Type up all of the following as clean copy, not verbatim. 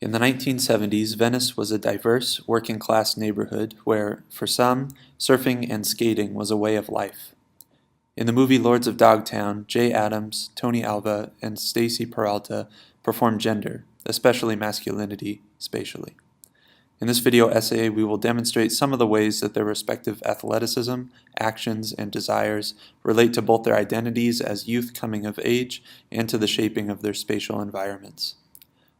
In the 1970s, Venice was a diverse, working-class neighborhood where, for some, surfing and skating was a way of life. In the movie Lords of Dogtown, Jay Adams, Tony Alva, and Stacy Peralta perform gender, especially masculinity, spatially. In this video essay, we will demonstrate some of the ways that their respective athleticism, actions, and desires relate to both their identities as youth coming of age and to the shaping of their spatial environments.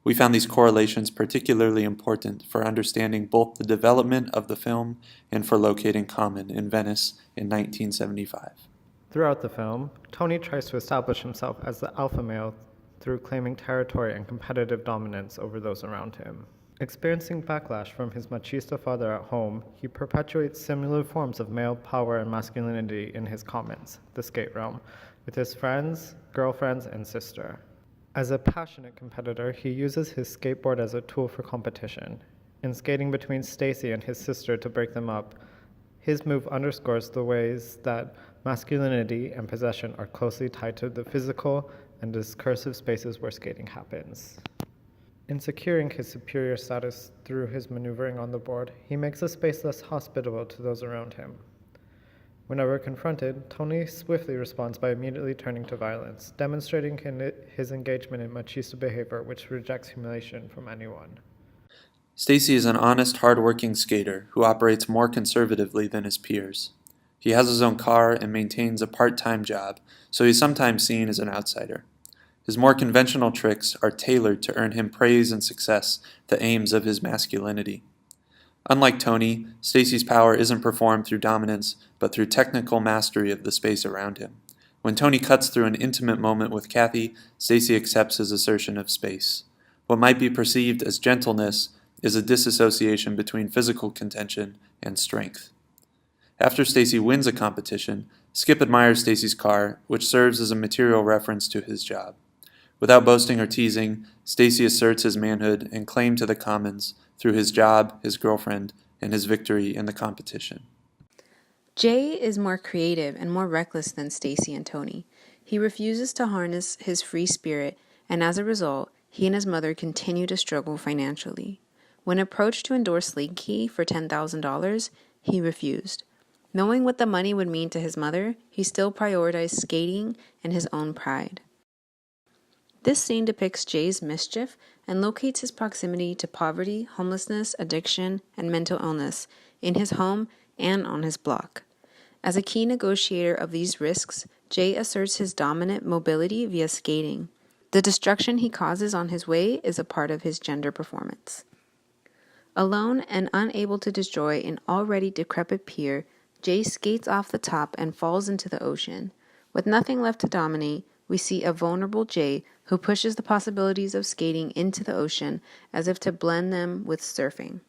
We found these correlations particularly important for understanding both the development of the film and for locating Kaelyn in Venice in 1975. Throughout the film, Tony tries to establish himself as the alpha male through claiming territory and competitive dominance over those around him. Experiencing backlash from his machista father at home, he perpetuates similar forms of male power and masculinity in his commons, the skate realm, with his friends, girlfriends, and sister. As a passionate competitor, he uses his skateboard as a tool for competition. In skating between Stacy and his sister to break them up, his move underscores the ways that masculinity and possession are closely tied to the physical and discursive spaces where skating happens. In securing his superior status through his maneuvering on the board, he makes the space less hospitable to those around him. Whenever confronted, Tony swiftly responds by immediately turning to violence, demonstrating his engagement in machista behavior which rejects humiliation from anyone. Stacy is an honest, hard-working skater who operates more conservatively than his peers. He has his own car and maintains a part-time job, so he's sometimes seen as an outsider. His more conventional tricks are tailored to earn him praise and success, the aims of his masculinity. Unlike Tony, Stacy's power isn't performed through dominance, but through technical mastery of the space around him. When Tony cuts through an intimate moment with Kathy, Stacy accepts his assertion of space. What might be perceived as gentleness is a disassociation between physical contention and strength. After Stacy wins a competition, Skip admires Stacy's car, which serves as a material reference to his job. Without boasting or teasing, Stacy asserts his manhood and claim to the commons through his job, his girlfriend, and his victory in the competition. Jay is more creative and more reckless than Stacy and Tony. He refuses to harness his free spirit, and as a result, he and his mother continue to struggle financially. When approached to endorse Leaky for $10,000, he refused. Knowing what the money would mean to his mother, he still prioritized skating and his own pride. This scene depicts Jay's mischief and locates his proximity to poverty, homelessness, addiction, and mental illness in his home and on his block. As a key negotiator of these risks, Jay asserts his dominant mobility via skating. The destruction he causes on his way is a part of his gender performance. Alone and unable to destroy an already decrepit pier, Jay skates off the top and falls into the ocean. With nothing left to dominate, we see a vulnerable Jay who pushes the possibilities of skating into the ocean as if to blend them with surfing.